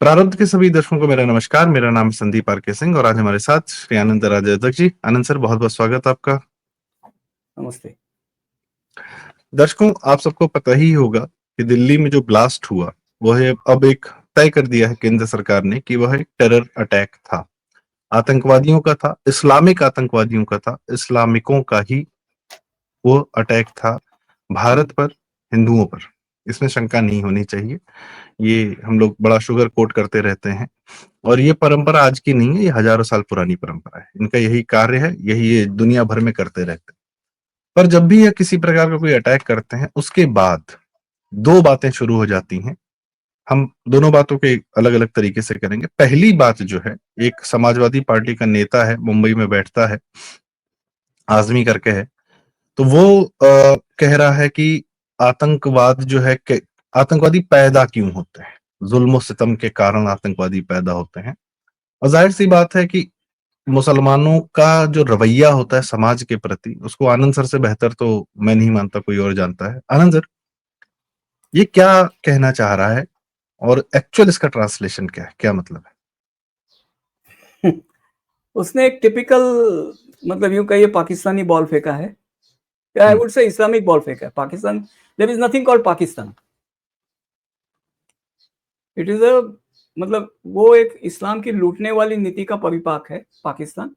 प्रारब्ध के सभी दर्शकों को मेरा नमस्कार। मेरा नाम है संदीप आरके सिंह और आज हमारे साथ श्री आनंद राजाध्यक्ष जी। आनंद सर, बहुत बहुत स्वागत आपका। नमस्ते। दर्शकों, आप सबको पता ही होगा कि दिल्ली में जो ब्लास्ट हुआ वह अब एक तय कर दिया है केंद्र सरकार ने कि वह एक टेरर अटैक था, आतंकवादियों का था, इस्लामिक आतंकवादियों का था, इस्लामिकों का ही वो अटैक था भारत पर, हिंदुओं पर। इसमें शंका नहीं होनी चाहिए। ये हम लोग बड़ा शुगर कोट करते रहते हैं और ये परंपरा आज की नहीं है, ये हजारों साल पुरानी परंपरा है। इनका यही कार्य है, यही ये दुनिया भर में करते रहते हैं। पर जब भी ये किसी प्रकार का कोई अटैक करते हैं उसके बाद दो बातें शुरू हो जाती हैं। हम दोनों बातों के अलग अलग तरीके से करेंगे। पहली बात जो है, एक समाजवादी पार्टी का नेता है, मुंबई में बैठता है, आजमी करके है, तो वो कह रहा है कि आतंकवाद जो है, आतंकवादी पैदा क्यों होते हैं, जुल्म सितम के कारण आतंकवादी पैदा होते हैं। और जाहिर सी बात है कि मुसलमानों का जो रवैया होता है समाज के प्रति, उसको आनंद सर से बेहतर तो मैं नहीं मानता कोई और जानता है। आनंद सर, ये क्या कहना चाह रहा है और एक्चुअल इसका ट्रांसलेशन क्या है, क्या मतलब है? उसने एक टिपिकल, मतलब यूं कहिए पाकिस्तानी बॉल फेंका है, या I would say Islamic ball फेंका है। Pakistan, there is nothing called Pakistan. It is a, मतलब वो एक इस्लाम की लूटने वाली नीति का परिपाक है पाकिस्तान।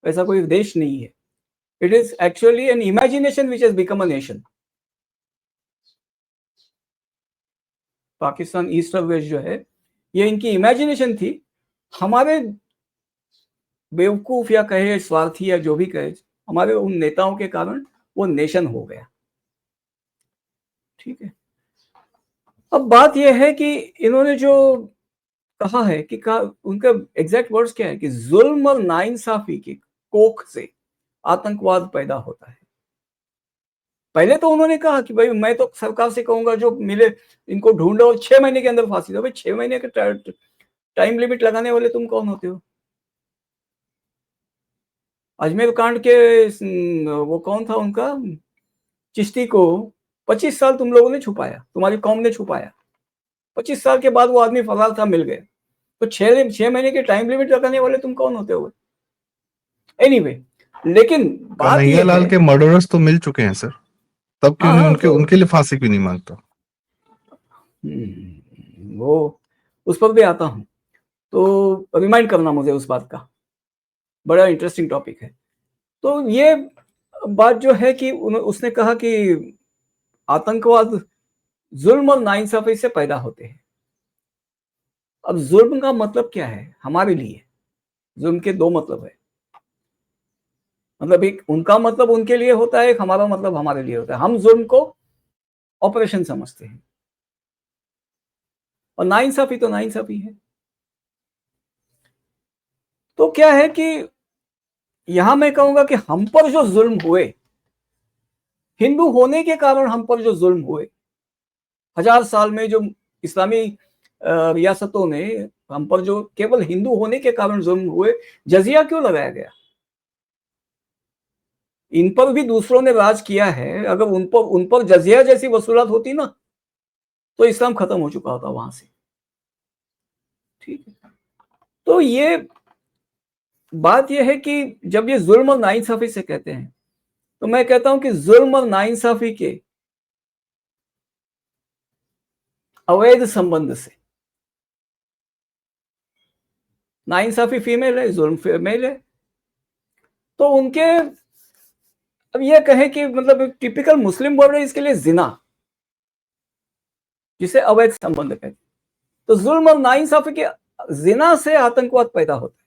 ऐसा कोई देश नहीं है। It is actually an imagination which has become a nation. Pakistan east और वेस्ट जो है, ये इनकी इमेजिनेशन थी। हमारे बेवकूफ या कहे स्वार्थी या जो भी कहे, हमारे उन नेताओं के कारण वो नेशन हो गया। ठीक है। अब बात यह है कि इन्होंने जो कहा है कि उनका एग्जैक्ट वर्ड्स क्या है कि जुल्म और नाइंसाफी की कोख से आतंकवाद पैदा होता है। पहले तो उन्होंने कहा कि भाई मैं तो सरकार से कहूंगा जो मिले इनको ढूंढो और 6 महीने के अंदर फांसी दो। भाई 6 महीने के टाइम लिमिट लगाने वाले तुम कौन होते हो? अजमेर कांड के वो कौन था उनका, चिश्ती को 25 साल तुम लोगों ने छुपाया, तुम्हारी कौम ने छुपाया। 25 साल के बाद वो आदमी फरार था, मिल गया। तो 6 महीने के टाइम लिमिट लगाने वाले तुम कौन होते हो? एनीवे, लेकिन बात कन्हैया ये लाल है, के मर्डरर्स तो मिल चुके हैं सर, तब क्यों नहीं हाँ उनके तो उनके लिए फांसी क्यों नहीं मांगता? वो उस पर भी आता हूं, तो रिमाइंड करना मुझे उस बात का। बड़ा इंटरेस्टिंग टॉपिक है। तो ये बात जो है कि उसने कहा कि आतंकवाद जुल्म और नाइंसाफी से पैदा होते हैं। अब जुल्म का मतलब क्या है हमारे लिए? जुल्म के दो मतलब है। मतलब एक उनका मतलब उनके लिए होता है, एक हमारा मतलब हमारे लिए होता है। हम जुल्म को ऑपरेशन समझते हैं और नाइंसाफी तो नाइंसाफी है। तो क्या है कि यहां मैं कहूंगा कि हम पर जो जुल्म हुए, हिंदू होने के कारण हम पर जो जुल्म हुए, 1000 साल में जो इस्लामी रियासतों ने हम पर जो केवल हिंदू होने के कारण जुल्म हुए, जजिया क्यों लगाया गया? इन पर भी दूसरों ने राज किया है। अगर उन पर जजिया जैसी वसूलात होती ना, तो इस्लाम खत्म हो चुका होता वहां से। ठीक है। तो ये बात यह है कि जब ये जुल्म और नाइंसाफी से कहते हैं, तो मैं कहता हूं कि जुल्म और नाइंसाफी के अवैध संबंध से, नाइंसाफी फीमेल है, जुल्म मेल है, तो उनके, अब ये कहें कि मतलब एक टिपिकल मुस्लिम वर्ड है इसके लिए जिना, जिसे अवैध संबंध कहते हैं। तो जुल्म और नाइंसाफी के जिना से आतंकवाद पैदा होता है,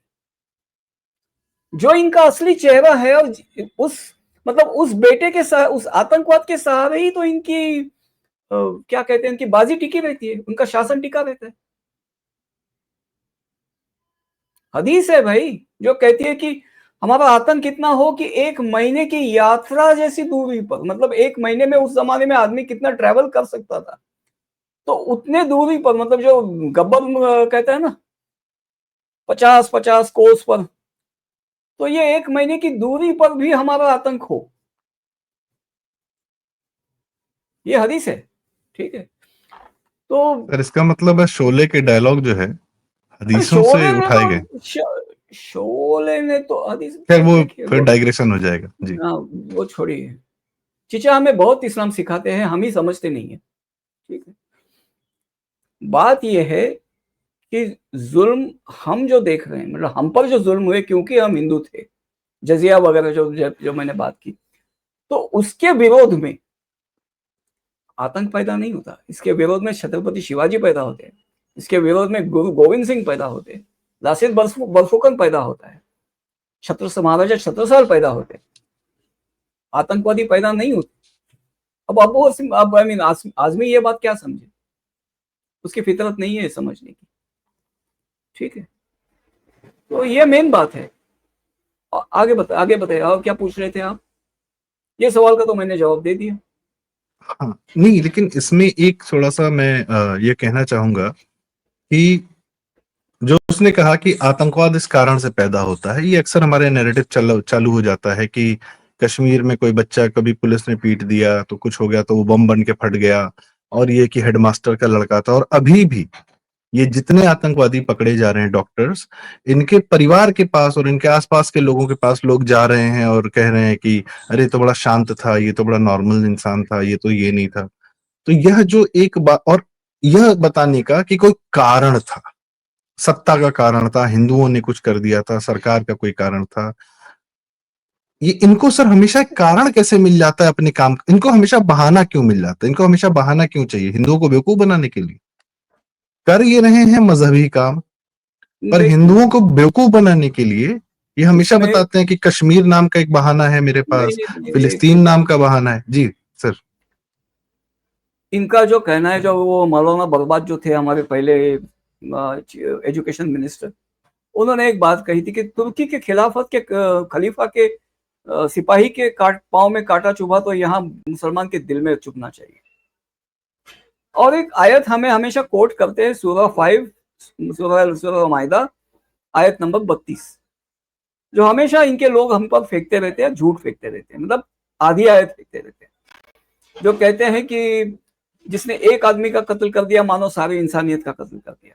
जो इनका असली चेहरा है। और उस मतलब उस बेटे के उस आतंकवाद के सहारे ही तो इनकी क्या कहते हैं, इनकी बाजी टिकी रहती है, उनका शासन टिका रहता है। हदीस है भाई जो कहती है कि हमारा आतंक इतना हो कि 1 महीने की यात्रा जैसी दूरी पर, मतलब 1 महीने में उस जमाने में आदमी कितना ट्रेवल कर सकता था, तो उतने दूरी पर, मतलब जो गब्बर कहता है ना, 50-50 कोस पर, तो ये 1 महीने की दूरी पर भी हमारा आतंक हो, ये हदीस है। ठीक है। तो सर, इसका मतलब है शोले के डायलॉग जो है हदीसों से शोले ने उठाए गए। तो शोले ने तो हदीस खैर वो देखिए फिर डाइग्रेशन हो जाएगा जी। हाँ, वो छोड़िए। चीचा हमें बहुत इस्लाम सिखाते हैं, हम ही समझते नहीं है। ठीक है, बात यह है कि जुल्म हम जो देख रहे हैं, मतलब हम पर जो जुल्म हुए क्योंकि हम हिंदू थे, जजिया वगैरह जो मैंने बात की, तो उसके विरोध में आतंक पैदा नहीं होता। इसके विरोध में छत्रपति शिवाजी पैदा होते हैं, इसके विरोध में गुरु गोविंद सिंह पैदा होते हैं, लासित बरफुकन पैदा होता है, महाराजा छत्रसाल पैदा होते हैं, आतंकवादी पैदा नहीं होते। अब आई मीन आजमी ये बात क्या समझे, उसकी फितरत नहीं है समझने की। ठीक है, तो ये मेन बात है। आगे बताइए, और क्या पूछ रहे थे आप? ये सवाल का तो मैंने जवाब दे दिया। हाँ, नहीं लेकिन इसमें एक थोड़ा सा मैं ये कहना चाहूंगा कि जो उसने कहा कि आतंकवाद इस कारण से पैदा होता है, ये अक्सर हमारे नैरेटिव चालू हो जाता है कि कश्मीर में कोई बच्चा कभी पुलिस ने पीट दिया तो कुछ हो गया तो वो बम बन के फट गया, और ये कि हेडमास्टर का लड़का था। और अभी भी ये जितने आतंकवादी पकड़े जा रहे हैं डॉक्टर्स, इनके परिवार के पास और इनके आसपास के लोगों के पास लोग जा रहे हैं और कह रहे हैं कि अरे तो बड़ा शांत था, ये तो बड़ा नॉर्मल इंसान था, ये तो ये नहीं था। तो यह जो एक बात, और यह बताने का कि कोई कारण था, सत्ता का कारण था, हिंदुओं ने कुछ कर दिया था, सरकार का कोई कारण था, ये इनको सर हमेशा एक कारण कैसे मिल जाता है अपने काम, इनको हमेशा बहाना क्यों मिल जाता है, इनको हमेशा बहाना क्यों चाहिए हिंदुओं को बेवकूफ बनाने के लिए? कर ये रहे हैं मजहबी काम, पर देखिए, हिंदुओं को बेवकूफ बनाने के लिए ये हमेशा इसमें बताते हैं कि कश्मीर नाम का एक बहाना है मेरे नहीं पास, नहीं नहीं, एक फिलिस्तीन नाम सेकंड। का बहाना है जी। सर इनका जो कहना है, जो वो मौलाना बरबाद जो थे हमारे पहले एजुकेशन मिनिस्टर, उन्होंने एक बात कही थी कि तुर्की के खिलाफत के खलीफा के सिपाही के पांव में कांटा चुभा तो यहाँ मुसलमान के दिल में चुभना चाहिए। और एक आयत हमें हमेशा कोट करते हैं, सूरह माइदा आयत नंबर 32, जो हमेशा इनके लोग हम पर फेंकते रहते हैं, झूठ फेंकते रहते हैं, मतलब आधी आयत फेंकते रहते हैं, जो कहते हैं कि जिसने एक आदमी का कत्ल कर दिया मानो सारी इंसानियत का कत्ल कर दिया।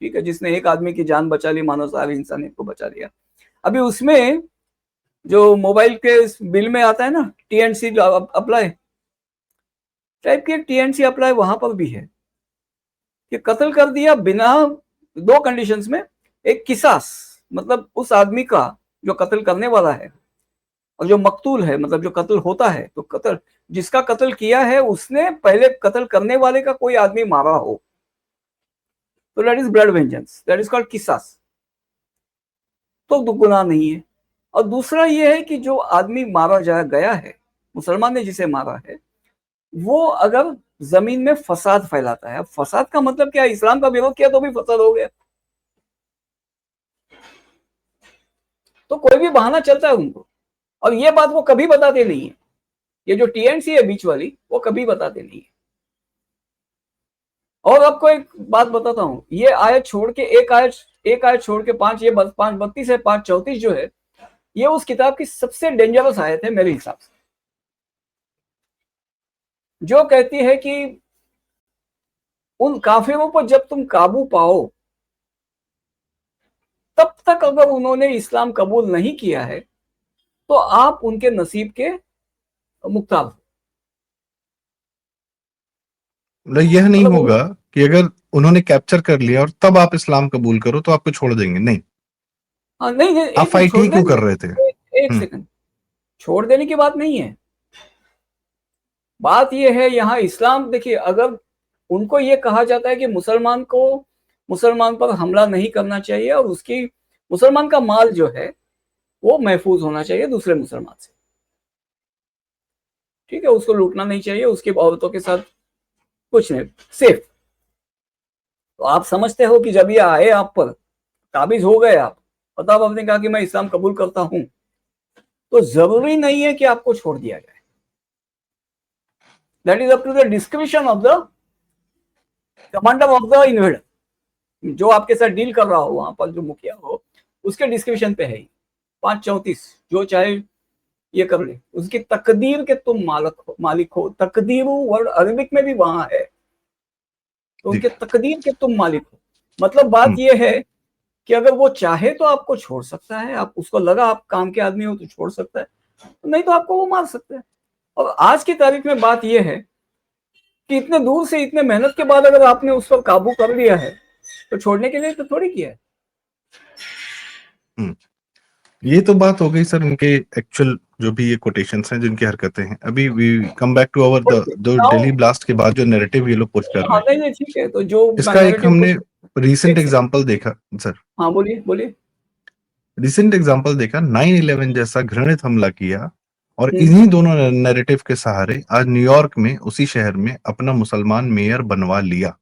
ठीक है, जिसने एक आदमी की जान बचा ली मानो सारी इंसानियत को बचा लिया। अभी उसमें जो मोबाइल के बिल में आता है ना, टीएनसी अप्लाई टाइप की, टीएनसी अप्लाई वहां पर भी है कि कत्ल कर दिया बिना, दो कंडीशंस में। एक किसास, मतलब उस आदमी का जो कत्ल करने वाला है, और जो मकतूल है मतलब जो कत्ल होता है, तो कत्ल जिसका कत्ल किया है उसने पहले कत्ल करने वाले का कोई आदमी मारा हो, तो that is blood vengeance, that is called किसास, तो गुनाह नहीं है। और दूसरा ये है कि जो आदमी मारा गया है, मुसलमान ने जिसे मारा है, वो अगर जमीन में फसाद फैलाता है, फसाद का मतलब क्या है, इस्लाम का विरोध किया तो भी फसाद हो गया, तो कोई भी बहाना चलता है उनको। और ये बात वो कभी बताते नहीं है, ये जो टीएनसी है बीच वाली, वो कभी बताते नहीं है। और आपको एक बात बताता हूं, ये आयत छोड़ के एक आयत छोड़ के पांच, ये 5:32 है, 5:34 जो है, ये उस किताब की सबसे डेंजरस आयत है मेरे हिसाब से, जो कहती है कि उन काफिरों पर जब तुम काबू पाओ, तब तक अगर उन्होंने इस्लाम कबूल नहीं किया है तो आप उनके नसीब के मुख्तार हो। मतलब यह नहीं मतलब होगा कि अगर उन्होंने कैप्चर कर लिया और तब आप इस्लाम कबूल करो तो आपको छोड़ देंगे, नहीं। हाँ, नहीं नहीं, आप एक मिनट फाइट छोड़ ही क्यों देने, कर रहे थे? एक सेकंड, छोड़ देने की बात नहीं है। बात यह है यहाँ इस्लाम, देखिए, अगर उनको ये कहा जाता है कि मुसलमान पर हमला नहीं करना चाहिए, और उसकी मुसलमान का माल जो है वो महफूज होना चाहिए दूसरे मुसलमान से। ठीक है, उसको लूटना नहीं चाहिए, उसकी औरतों के साथ कुछ नहीं, सेफ। तो आप समझते हो कि जब ये आए आप पर, काबिज हो गए आप, बताओ, आपने कहा कि मैं इस्लाम कबूल करता हूं, तो जरूरी नहीं है कि आपको छोड़ दिया जाए। That is up to the description of the commander of the invader, जो आपके साथ डील कर रहा हो वहां पर, जो मुखिया हो, उसके डिस्क्रिप्शन पे है 5:34, जो चाहे ये कर ले, उसकी तकदीर के तुम मालिक हो। तकदीर वर्ड अरबिक में भी वहां है, तो जी उनके तकदीर के तुम मालिक हो। मतलब बात हम्म, ये है कि अगर वो चाहे तो आपको छोड़ सकता है, आप उसको लगा आप काम के आदमी हो तो छोड़ सकता है, नहीं तो आपको वो मार सकता है। और आज की तारीख में बात ये है कि इतने दूर से इतने मेहनत के बाद अगर आपने उस पर काबू कर लिया है तो छोड़ने के लिए तो थोड़ी किया है। हम्म। ये तो बात हो गई सर उनके एक्चुअल जो भी ये कोटेशंस हैं, जिनकी हरकतें हैं। अभी we come back to our the जो नाउ दिल्ली ब्लास्ट के बाद जो नैरेटिव ये लोग पुश कर हाँ रहे हैं, नहीं नहीं ठीक है, तो जो इसका एक नैरेटिव हमने पुश रीसेंट एक सेकंड, एग्जांपल देखा सर। हाँ बोलिए बोलिए। रिसेंट एग्जांपल देखा, 9/11 जैसा घृणित हमला किया, और हम्म इन्हीं दोनों नैरेटिव के सहारे आज न्यूयॉर्क में, उसी शहर में अपना मुसलमान मेयर बनवा लिया,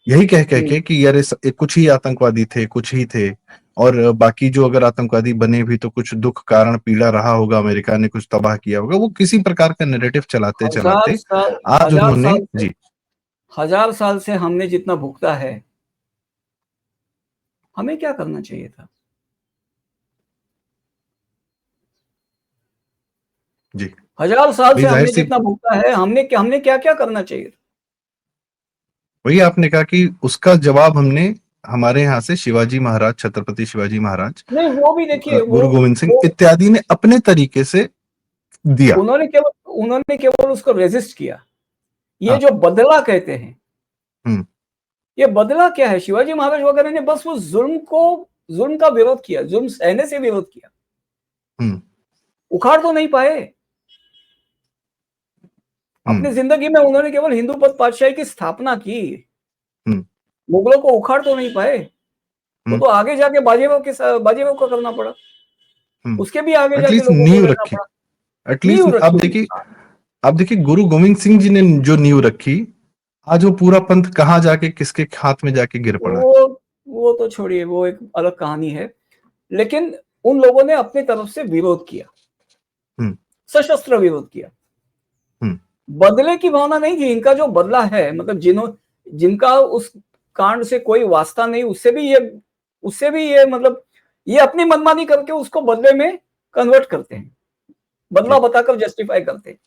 यही कह कह हम्म। के कि यार कुछ ही आतंकवादी थे, कुछ ही थे, और बाकी जो अगर आतंकवादी बने भी तो कुछ दुख कारण पीड़ा रहा होगा, अमेरिका ने कुछ तबाह किया होगा। वो किसी प्रकार का नैरेटिव चलाते हजार चलाते साल आज हजार उन्होंने साल से जी, 1000 साल से हमने जितना भुगता है, हमें क्या करना चाहिए था? जी, 1000 साल वही से जाहिर हमने सी, जितना भुगता है, हमने क्या क्या करना चाहिए था? वही आपने कहा कि उसका जवाब हमने हमारे यहाँ से शिवाजी महाराज, छत्रपति शिवाजी महाराज, नहीं वो भी देखिए, गुरु गोविंद सिंह वो इत्यादि ने अपने तरीके से दिया। उन्होंने केवल उसको रेजिस्ट किया। ये हाँ, जो बदला कहते हैं, हम्म, ये बदला क्या है? शिवाजी महाराज वगैरह ने बस वो जुल्म का विरोध किया, जुल्म सहने से विरोध किया, हम्म, उखाड़ तो नहीं पाए। हम्म, अपनी जिंदगी में उन्होंने केवल हिंदू पद पातशाही की स्थापना की, हम्म, मुगलों को उखाड़ तो नहीं पाए। वो हम्म, तो आगे जाके बाजीराव को करना पड़ा, उसके भी आगे जाके एटलीस्ट लोगों को नींव लड़ना रखी। पड़ा। नींव एटलीस्ट रखी हुई। आप देखिए गुरु गोविंद सिंह जी ने जो नींव रखी, आज वो पूरा पंथ कहाँ जाके किसके हाथ में जाके गिर पड़ा है। वो वो तो छोड़िए, वो एक अलग कहानी है। लेकिन उन लोगों ने अपनी तरफ से विरोध किया, हम्म, सशस्त्र विरोध किया। हम्म, बदले की भावना नहीं थी, इनका जो बदला है, मतलब जिनका उस कांड से कोई वास्ता नहीं, उससे भी ये मतलब ये अपनी मनमानी करके उसको बदले में कन्वर्ट करते हैं, बदला जी। बताकर जस्टिफाई करते हैं।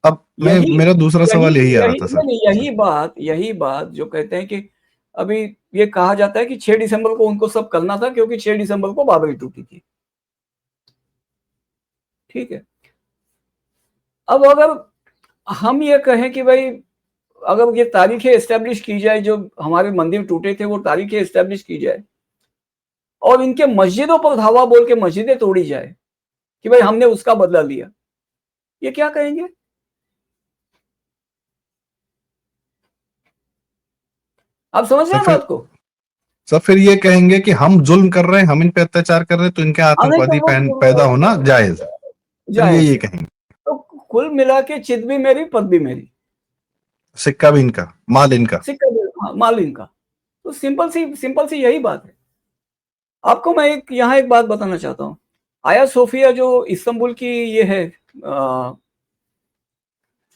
अब मैं यही मेरा दूसरा यही सवाल यही आ रहा यही था नहीं सर। नहीं, सर, यही बात जो कहते हैं कि अभी ये कहा जाता है कि 6 दिसंबर को उनको सब करना था क्योंकि 6 दिसंबर को बाबरी टूटी थी। ठीक है, अब अगर हम ये कहें कि भाई अगर ये तारीखें एस्टेब्लिश की जाए, जो हमारे मंदिर टूटे थे वो तारीखें एस्टेब्लिश की जाए, और इनके मस्जिदों पर धावा बोल के मस्जिदें तोड़ी जाए कि भाई हमने उसका बदला लिया, ये क्या कहेंगे? आप समझ रहे सर हैं फिर बात को? सर फिर ये कहेंगे कि हम जुल्म कर रहे हैं, हम इन पे अत्याचार कर रहे हैं, तो इनके हाँ नहीं तो आतंकवादी पैदा होना जायज है। फिर ये जायज है। कहेंगे तो कुल मिला के चित भी मेरी, पद भी मेरी, सिक्का भी इनका, माल इनका। सिक्का भी, हाँ, माल इनका। तो सिंपल सी यही बात है। आपको मैं यहाँ एक बात बताना चाहता हूँ। आया सोफिया जो इस्तांबुल की ये है,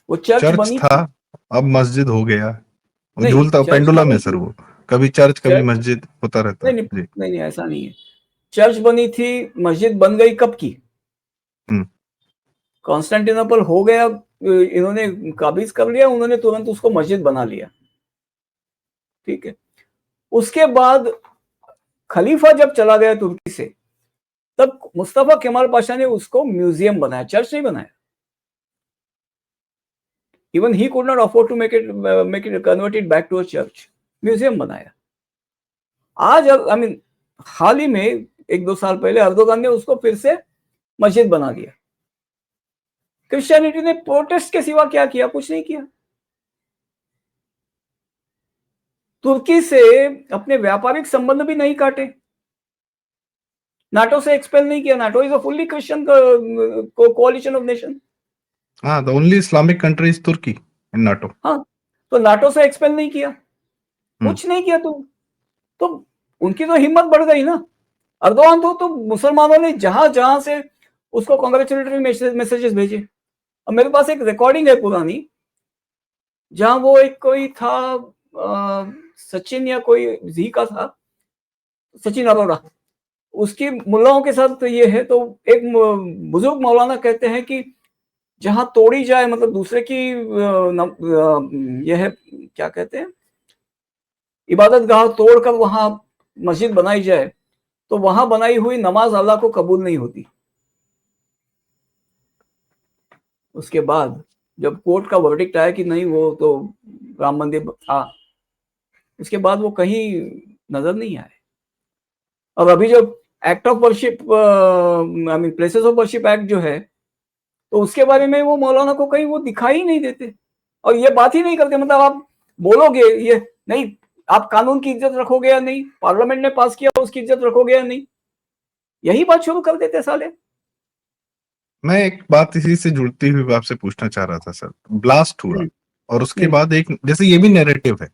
वो चर्च चर्च बनी था, थी। अब मस्जिद हो गया। वो नहीं, झूलता चर्च पेंडुलम है बनी सर, थी। वो कभी चर्च कभी चर्च मस्जिद होता रहता नहीं है नहीं जी। नहीं नहीं, ऐसा नहीं है। चर्च बनी थी, मस्जिद बन गई कब की? हम्म, कॉन्स्टेंटिनोपल हो गया, इन्होंने काबिज कर लिया, उन्होंने तुरंत उसको मस्जिद बना लिया। ठीक है, उसके बाद खलीफा जब चला गया तुर्की से, तब मुस्तफा केमाल पाशा ने उसको म्यूजियम बनाया, चर्च नहीं बनाया। Even he could not afford to make it convert it back to a church, museum बनाया। आज आई मीन हाल ही में 1-2 साल पहले अर्दोगान ने उसको फिर से मस्जिद बना दिया। क्रिश्चियनिटी ने प्रोटेस्ट के सिवा क्या किया? कुछ नहीं किया। तुर्की से अपने व्यापारिक संबंध भी नहीं काटे, नाटो से एक्सपेल नहीं किया। NATO is a fully Christian coalition of nation. हाँ, the only Islamic country is Turkey in NATO. हाँ, तो नाटो से एक्सपेल नहीं किया, हम्म, कुछ नहीं किया। तो उनकी तो हिम्मत बढ़ गई ना। अर्दोगान तो मुसलमानों ने जहां जहां से उसको कॉन्ग्रेचुलेटरी मैसेजेस भेजे। अब मेरे पास एक रिकॉर्डिंग है पुरानी, जहां वो एक कोई था, सचिन या कोई जी का था, सचिन अरोड़ा, उसकी मुल्लाओं के साथ तो ये है। तो एक बुजुर्ग मौलाना कहते हैं कि जहां तोड़ी जाए, मतलब दूसरे की यह है क्या कहते हैं, इबादत गाह तोड़कर वहां मस्जिद बनाई जाए, तो वहां बनाई हुई नमाज अल्लाह को कबूल नहीं होती। उसके बाद जब कोर्ट का वर्डिक्ट आया कि नहीं वो तो राम मंदिर था, उसके बाद वो कहीं नजर नहीं आए। और अभी जो act of worship, I mean places of worship act जो है, तो उसके बारे में वो मौलाना को कहीं वो दिखाई नहीं देते और ये बात ही नहीं करते। मतलब आप बोलोगे ये नहीं, आप कानून की इज्जत रखोगे या नहीं, पार्लियामेंट ने पास किया उसकी इज्जत रखोगे या नहीं, यही बात शुरू कर देते साले। मैं एक बात इसी से जुड़ती हुई आपसे पूछना चाह रहा था सर। ब्लास्ट हुआ और उसके बाद एक जैसे ये भी नैरेटिव है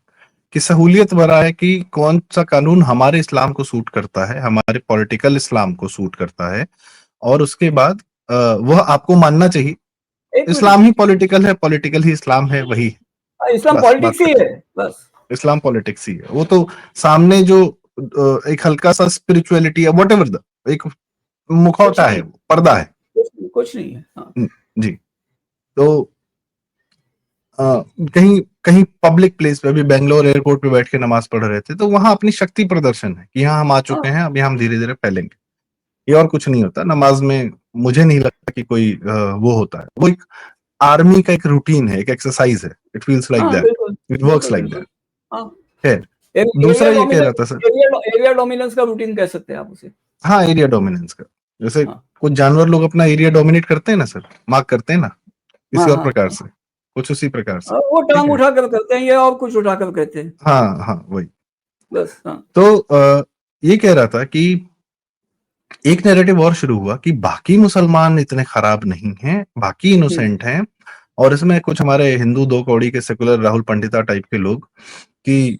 कि सहूलियत भरा है कि कौन सा कानून हमारे इस्लाम को सूट करता है, हमारे पॉलिटिकल इस्लाम को सूट करता है, और उसके बाद वह आपको मानना चाहिए। एक इस्लाम ही पॉलिटिकल है, पॉलिटिकल ही इस्लाम है, वही है। इस्लाम बस बात पॉलिटिक्स ही खत्म। है, बस इस्लाम पॉलिटिक्स ही है। वो तो सामने जो एक हल्का सा स्पिरिचुअलिटी है, वट एवर, एक मुखौटा है, पर्दा है। कुछ नहीं है। हाँ। जी। तो कहीं कहीं पब्लिक प्लेस पे, अभी बेंगलोर एयरपोर्ट पे बैठ के नमाज पढ़ रहे थे, तो वहां अपनी शक्ति प्रदर्शन है कि यहाँ हम आ चुके हैं, अभी हम धीरे धीरे फैलेंगे। ये और कुछ नहीं होता नमाज में। मुझे नहीं लगता कि कोई वो होता है। वो एक आर्मी का एक रूटीन है, एक एक्सरसाइज है। इट फील्स लाइक हाँ दैट, बिल्कुल इट वर्क्स बिल्कुल लाइक बिल्कुल। दैट। हाँ, खैर, एरिया दूसरा ये कह डोमिनेंस, रहा था सर। एरिया डोमिनेंस का रूटीन कह सकते हैं आप उसे। हाँ, एरिया डोमिनेंस का। जैसे हाँ कुछ जानवर लोग अपना एरिया डोमिनेट करते हैं ना सर, मार्क करते हैं ना, हाँ किसी और हाँ प्रकार हाँ। से, कुछ उसी प्रकार से। वो ठीक टांग है। उठाकर करते हैं ये और कुछ उठाकर कहते हैं, हाँ हाँ, वही। बस। हाँ तो ये कह रहा था कि एक नैरेटिव और शुरू हुआ कि बाकी मुसलमान इतने खराब नहीं हैं, बाकी इनोसेंट हैं। और इसमें कुछ हमारे हिंदू दो कौड़ी के सेकुलर राहुल पंडिता टाइप के लोग, कि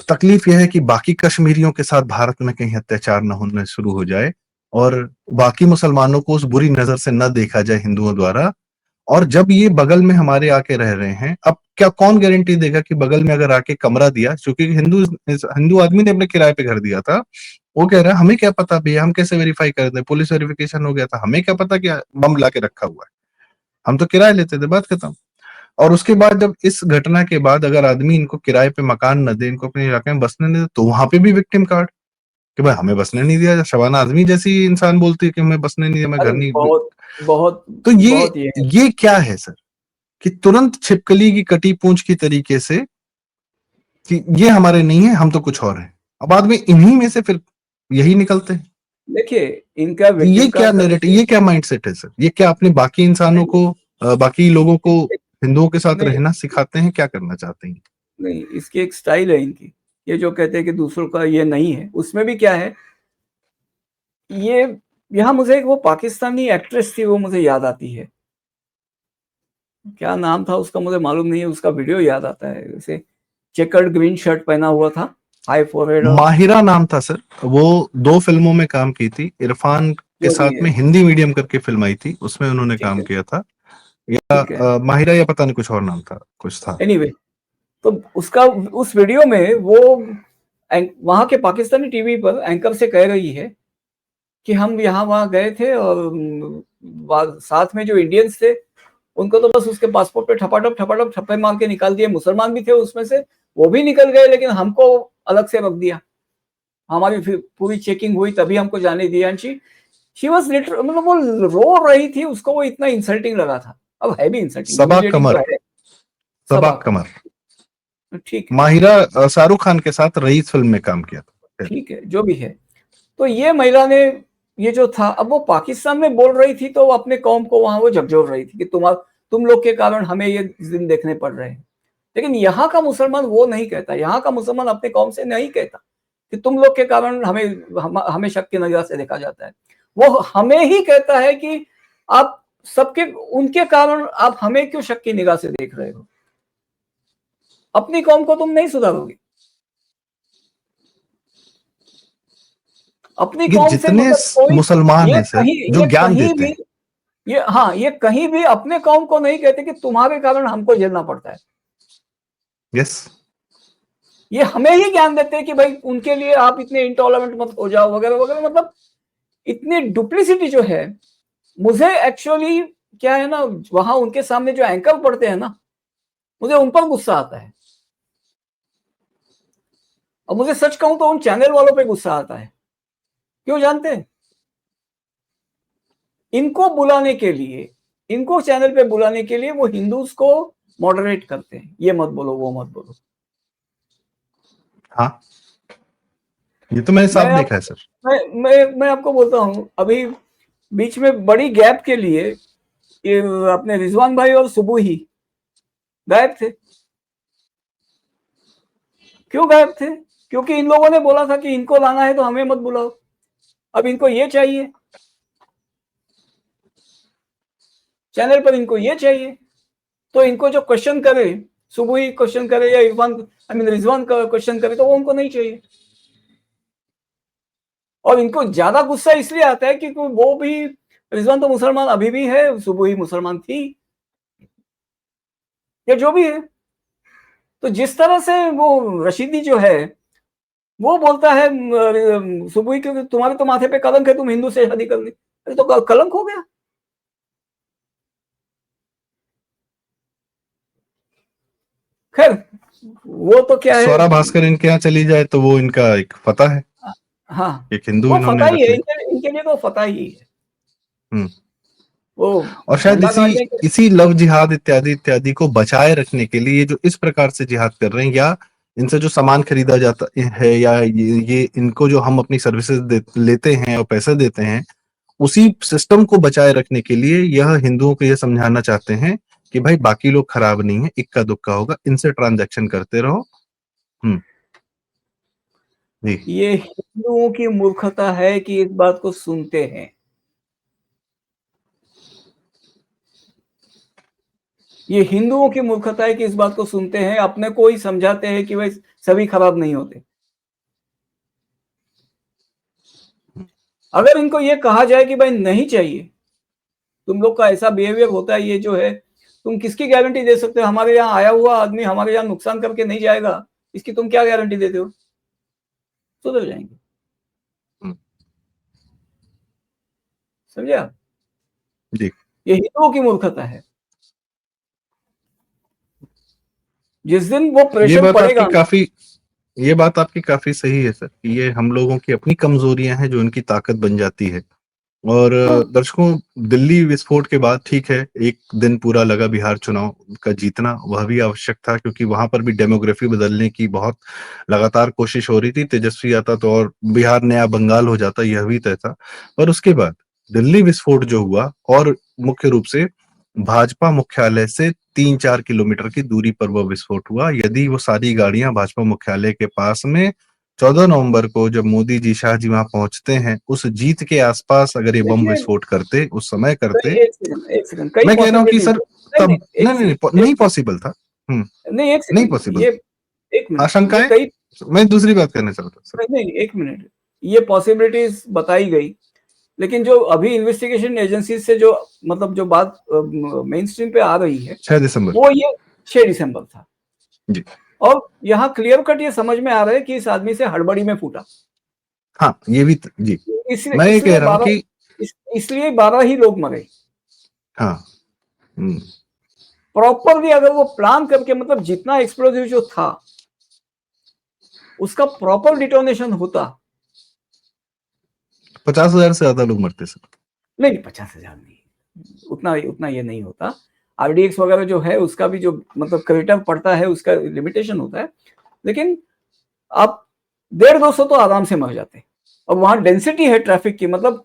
तकलीफ यह है कि बाकी कश्मीरियों के साथ भारत में कहीं अत्याचार न होने शुरू हो जाए और बाकी मुसलमानों को उस बुरी नजर से न देखा जाए हिंदुओं द्वारा। और जब ये बगल में हमारे आके रह रहे हैं, अब क्या कौन गारंटी देगा कि बगल में अगर आके कमरा दिया, क्योंकि हिंदू हिंदू आदमी ने अपने किराए पे घर दिया था, वो कह रहा है हमें क्या पता भैया, हम कैसे वेरीफाई कर दें, पुलिस वेरिफिकेशन हो गया था, हमें क्या पता कि बम लाके रखा हुआ है, हम तो किराया लेते थे, बात खत्म। और उसके बाद जब इस घटना के बाद अगर आदमी इनको किराए पे मकान न दे, इनको अपने इलाके में बसने नहीं दे, तो वहां पे भी विक्टिम कार्ड कि भाई हमें बसने नहीं दिया। शबाना आजमी जैसी इंसान बोलती है कि हमें बसने नहीं दिया, मैं घर अरे नहीं। बहुत बहुत तो बहुत ये है। ये क्या है सर, कि तुरंत छिपकली की कटी पूंछ की तरीके से कि ये हमारे नहीं है, हम तो कुछ और हैं। अब बाद में इन्हीं में से फिर यही निकलते हैं। देखिए इनका ये विक्टिम क्या कार्ड का नैरेटिव, देखिए। ये क्या माइंडसेट है सर? ये क्या अपने बाकी इंसानों को, बाकी लोगों को हिंदुओं के साथ नहीं रहना सिखाते हैं, क्या करना चाहते हैं? नहीं, इसकी एक स्टाइल है इनकी। ये जो कहते हैं कि दूसरों का ये नहीं है, उसमें भी क्या है, ये यहाँ मुझे एक वो पाकिस्तानी एक्ट्रेस थी, वो मुझे याद आती है, क्या नाम था उसका मुझे मालूम नहीं है, उसका वीडियो याद आता है, जैसे चेकर्ड ग्रीन शर्ट पहना हुआ था, हाई फोरहेड, और माहिरा नाम था सर। वो 2 फिल्मों में काम की थी, इरफान के जो भी साथ है। में हिंदी मीडियम करके फिल्म आई थी, उसमें उन्होंने ठीक काम है किया था। या ठीक है। माहिरा, या पता नहीं कुछ और नाम था, कुछ था। एनीवे, तो उसका उस वीडियो में वो वहां के पाकिस्तानी टीवी पर एंकर से कह रही है कि हम यहाँ वहाँ गए थे और साथ में जो इंडियंस थे उनको तो बस उसके पासपोर्ट पे ठपाठप ठप्पे मार के निकाल दिए, मुसलमान भी थे उसमें से, वो भी निकल गए, लेकिन हमको अलग से रख दिया, हमारी फिर पूरी चेकिंग हुई तभी हमको जाने दिया। एंड शी वाज लिटरल, मतलब वो रो रही थी, उसको वो इतना इंसल्टिंग लगा था। अब है भी इंसल्टिंग, सबा ह्यूमिलिएटिंग तो कमर। है। सबा सबा कमर। कमर। ठीक है माहिरा शाहरुख खान के साथ रईस फिल्म में काम किया था। ठीक है, जो भी है। तो ये महिला ने, ये जो था, अब वो पाकिस्तान में बोल रही थी तो वो अपने कौम को वहां वो झकझोर रही थी कि तुम लोग के कारण हमें ये दिन देखने पड़ रहे हैं। लेकिन यहाँ का मुसलमान वो नहीं कहता, यहाँ का मुसलमान अपने कौम से नहीं कहता कि तुम लोग के कारण हमें शक की नजर से देखा जाता है। वो हमें ही कहता है कि आप सबके, उनके कारण आप हमें क्यों शक की निगाह से देख रहे हो, अपनी कौम को तुम नहीं सुधारोगे, अपनी ये कौम से जितने मतलब कोई, मुसलमान हैं सर जो ये ज्ञान कहीं देते भी, हैं। ये हाँ, ये कहीं भी अपने कौम को नहीं कहते कि तुम्हारे कारण हमको झेलना पड़ता है। यस। ये हमें ही ज्ञान देते हैं कि भाई उनके लिए आप इतने इंटॉलरेंट मत हो जाओ वगैरह वगैरह। मतलब इतनी डुप्लिसिटी जो है, मुझे एक्चुअली क्या है ना, वहां उनके सामने जो एंकर पड़ते हैं ना, मुझे उन पर गुस्सा आता है। और मुझे सच कहूं तो उन चैनल वालों पे गुस्सा आता है। क्यों जानते हैं? इनको बुलाने के लिए, इनको चैनल पे बुलाने के लिए वो हिंदूज को मॉडरेट करते हैं, ये मत बोलो, वो मत बोलो। हाँ, ये तो मैंने साफ मैं देखा है सर। मैं आपको बोलता हूं, अभी बीच में बड़ी गैप के लिए ये अपने रिजवान भाई और सुबू ही गायब थे। क्यों गायब थे? क्योंकि इन लोगों ने बोला था कि इनको लाना है तो हमें मत बुलाओ, अब इनको ये चाहिए, चैनल पर इनको ये चाहिए, तो इनको जो क्वेश्चन करे, सुबह ही क्वेश्चन करे या इरफान रिजवान का क्वेश्चन करे, तो वो उनको नहीं चाहिए। और इनको ज्यादा गुस्सा इसलिए आता है कि वो भी, रिजवान तो मुसलमान अभी भी है, सुबह ही मुसलमान थी, या जो भी है। तो जिस तरह से वो रशीदी जो है वो बोलता है सुबह, क्योंकि तुम्हारे तो माथे पे कलंक है, तुम हिंदू से शादी कर ली, अरे तो कलंक हो गया। खैर, वो तो क्या है। स्वरा भास्कर इनके यहाँ चली जाए तो वो इनका एक फतह है, हाँ, एक हिंदू वो इन्होंने फतह ही रख है, लिया। इनके लिए तो फतह ही है। हम्म। वो और शायद झंडा इसी गाड़ने के, इसी लव जिहाद इत्यादि इत्यादि को बचाए रखने के लिए ये जो इस प्रकार से जिहाद कर रहे हैं, या इनसे जो सामान खरीदा जाता है, या ये इनको जो हम अपनी सर्विसेज लेते हैं और पैसे देते हैं, उसी सिस्टम को बचाए रखने के लिए यह हिंदुओं को यह समझाना चाहते हैं कि भाई बाकी लोग खराब नहीं है, इक्का दुक्का होगा, इनसे ट्रांजैक्शन करते रहो। हम्म। जी। ये हिंदुओं की मूर्खता है कि इस बात को सुनते हैं। ये हिंदुओं की मूर्खता है कि इस बात को सुनते हैं, अपने को ही समझाते हैं कि भाई सभी खराब नहीं होते। अगर इनको ये कहा जाए कि भाई नहीं चाहिए, तुम लोग का ऐसा बिहेवियर होता है, ये जो है, तुम किसकी गारंटी दे सकते हो हमारे यहाँ आया हुआ आदमी हमारे यहाँ नुकसान करके नहीं जाएगा, इसकी तुम क्या गारंटी देते हो? सुधर जाएंगे। समझे आप? जी। ये हिंदुओं की मूर्खता है। जिस दिन वो ये प्रेशर बात आपकी पड़ेगा ना, काफी ये बात आपकी काफी सही है सर, कि ये हम लोगों की अपनी कमजोरियां हैं जो इनकी ताकत बन जाती है। और हाँ, दर्शकों, दिल्ली विस्फोट के बाद ठीक है, एक दिन पूरा लगा बिहार चुनाव का जीतना, वह भी आवश्यक था क्योंकि वहां पर भी डेमोग्राफी बदलने की बहुत लगातार कोशिश हो रही थी। तेजस्वी आता तो और बिहार नया बंगाल हो जाता, यह भी तय था। पर उसके बाद दिल्ली विस्फोट जो हुआ, और मुख्य रूप से भाजपा मुख्यालय से 3-4 किलोमीटर की दूरी पर वह विस्फोट हुआ। यदि वो सारी गाड़ियां भाजपा मुख्यालय के पास में 14 नवंबर को जब मोदी जी, शाह जी वहां पहुंचते हैं, उस जीत के आसपास अगर ये बम देखिए, विस्फोट करते, उस समय करते, एक सेकंड, कई मैं कह रहा हूं कि पॉसिबिलिटीज सर है। नहीं तब नहीं, एक नहीं नहीं सेकंड, नहीं पॉसिबल था। नहीं एक नहीं सेकंड, पॉसिबल ये था। एक मिनट, ये आशंकाएं, कई, मैं दूसरी बात करना चाहता था सर। नहीं नहीं, एक मिनट, ये पॉसिबिलिटीज बताई गई, लेकिन जो अभी इन्वेस्टिगेशन एजेंसी से जो मतलब जो बात मेन स्ट्रीम पे आ रही है, 6 दिसंबर। वो ये 6 दिसंबर था। जी। और यहाँ क्लियर कट ये समझ में आ रहा है कि इस आदमी से हड़बड़ी में फूटा। हाँ, ये भी जी। इसलिए मैं ये कह इसलिए रहा हूं 12, कि इसलिए 12 ही लोग मरे। हाँ। हम्म। प्रॉपरली अगर वो प्लान करके, मतलब जितना एक्सप्लोजिव जो था उसका प्रॉपर डिटोनेशन होता, 50,000 से ज्यादा लोग मरते सर। नहीं 50,000 नहीं, उतना उतना ये नहीं होता। आरडीएक्स वगैरह जो है उसका भी जो मतलब क्रेटर पड़ता है उसका लिमिटेशन होता है, लेकिन आप 150-200 तो आराम से मर जाते हैं। और वहां डेंसिटी है ट्रैफिक की, मतलब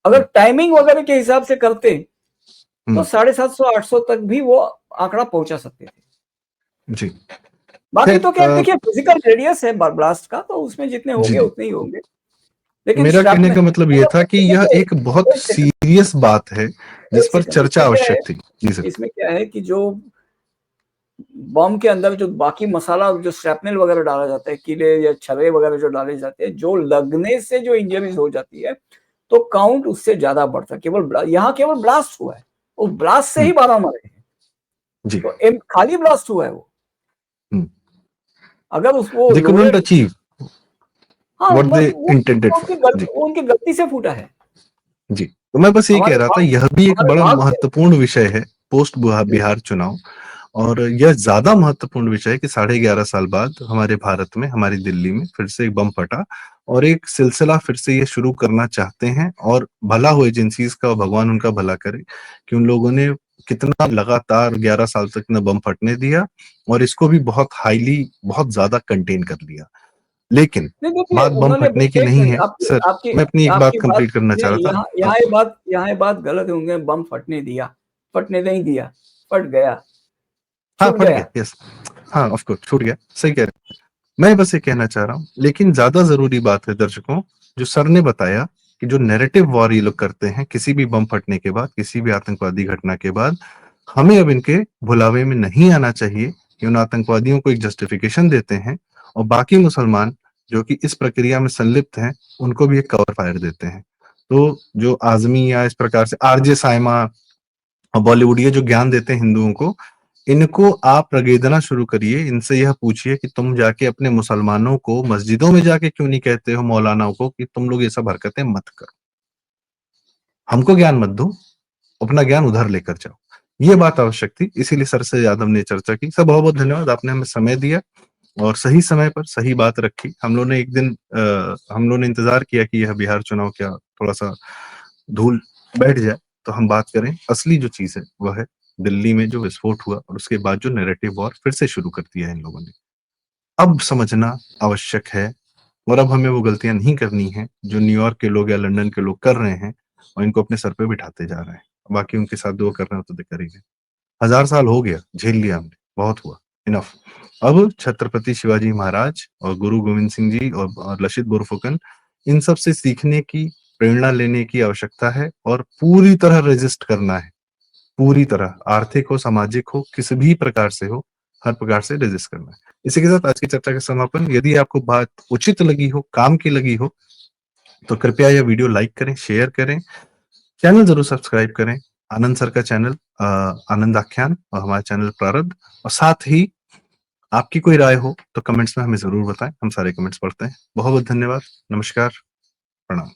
अगर टाइमिंग वगैरह के हिसाब से करते तो 750-800 तक भी वो आंकड़ा पहुंचा सकते थे। जी। बाकी खैर, तो क्या देखिए, फिजिकल रेडियस है ब्लास्ट का, तो उसमें जितने जी होंगे जी, उतने ही होंगे, लेकिन मेरा कहने श्रैपनल, का मतलब ये था कि यह एक बहुत एक सेकंड, सीरियस बात है जिस एक पर सेकंड, चर्चा आवश्यक थी। जी सर। इसमें क्या है कि जो बॉम्ब के अंदर जो बाकी मसाला, जो श्रैपनल वगैरह डाला जाता है, कीले या छर्रे वगैरह जो डाले जाते हैं, जो लगने से जो इंजरीज हो जाती है, तो काउंट उससे ज्यादा बढ़ता है। यहाँ केवल ब्लास्ट हुआ है, वो ब्लास्ट से ही 12 मरे हैं, जी। तो खाली ब्लास्ट हुआ है वो। अगर उसको दे कुडंट लोडेड, अचीव हाँ, व्हाट दे वो इंटेंडेड फॉर। जी। वो उनकी गलती से फूटा है। जी, तो मैं बस ये कह रहा था, यह भी एक हमारे बड़ा भाग से, महत्वपूर्ण विषय है पोस्ट बिहार चुनाव। और यह ज्यादा महत्वपूर्ण विषय है कि 11.5 साल बाद हमारे भारत में, हमारी दिल्ली में फिर से एक बम फटा और एक सिलसिला फिर से ये शुरू करना चाहते हैं। और भला हो एजेंसीज का, और भगवान उनका भला करे कि उन लोगों ने कितना लगातार 11 साल तक न बम फटने दिया और इसको भी बहुत हाईली, बहुत ज्यादा कंटेन कर लिया। लेकिन नहीं देखिए, बात बम उन्होंने फटने की एक नहीं मिनट है आपकी सर, आपकी मैं अपनी एक बात आपकी बात कंप्लीट करना चाह नहीं, रहा था। यहाँ ये बात गलत है, उन्होंने बम फटने दिया, फटने नहीं दिया, फट गया, हाँ, छूट फट गया। गया, यस। हाँ, ऑफ कोर्स छूट गया, सही कह रहे हैं। मैं बस ये कहना चाह रहा हूँ, लेकिन ज्यादा जरूरी बात है दर्शकों, जो सर ने बताया कि जो नैरेटिव वॉर ये लोग करते हैं किसी भी बम फटने के बाद, किसी भी आतंकवादी घटना के बाद, हमें अब इनके भुलावे में नहीं आना चाहिए कि उन आतंकवादियों को एक जस्टिफिकेशन देते हैं और बाकी मुसलमान जो कि इस प्रक्रिया में संलिप्त हैं उनको भी एक कवर फायर देते हैं। तो जो आजमी या इस प्रकार से आरजे साइमा और बॉलीवुड ये जो ज्ञान देते हैं हिंदुओं को, इनको आप रगेदना शुरू करिए, इनसे यह पूछिए कि तुम जाके अपने मुसलमानों को मस्जिदों में जाके क्यों नहीं कहते हो, मौलानाओं को, कि तुम लोग ये सब हरकतें मत करो। हमको ज्ञान मत दो, अपना ज्ञान उधर लेकर जाओ। ये बात आवश्यक थी, इसीलिए सर से यादव ने चर्चा की। सर बहुत बहुत धन्यवाद, आपने हमें समय दिया और सही समय पर सही बात रखी। हम लोग ने एक दिन हम लोग ने इंतजार किया कि यह बिहार चुनाव क्या थोड़ा सा धूल बैठ जाए तो हम बात करें। असली जो चीज है वह है दिल्ली में जो विस्फोट हुआ और उसके बाद जो नैरेटिव वॉर फिर से शुरू कर दिया है इन लोगों ने। अब समझना आवश्यक है और अब हमें वो गलतियां नहीं करनी है जो न्यूयॉर्क के लोग या लंदन के लोग कर रहे हैं और इनको अपने सर पे बिठाते जा रहे हैं। बाकी उनके साथ जो कर रहे हैं तो करेंगे। 1000 साल हो गया, झेल लिया हमने, बहुत हुआ, इनफ। अब छत्रपति शिवाजी महाराज और गुरु गोविंद सिंह जी और लचित बोरफुकन, इन सब से सीखने की, प्रेरणा लेने की आवश्यकता है और पूरी तरह रेजिस्ट करना है। पूरी तरह, आर्थिक हो, सामाजिक हो, किसी भी प्रकार से हो, हर प्रकार से रेजिस्ट करना है। इसी के साथ आज की चर्चा का समापन। यदि आपको बात उचित लगी हो, काम की लगी हो, तो कृपया यह वीडियो लाइक करें, शेयर करें, चैनल जरूर सब्सक्राइब करें। आनंद सर का चैनल आनंद आख्यान और हमारा चैनल प्रारब्ध। और साथ ही आपकी कोई राय हो तो कमेंट्स में हमें जरूर बताएं, हम सारे कमेंट्स पढ़ते हैं। बहुत बहुत धन्यवाद, नमस्कार, प्रणाम।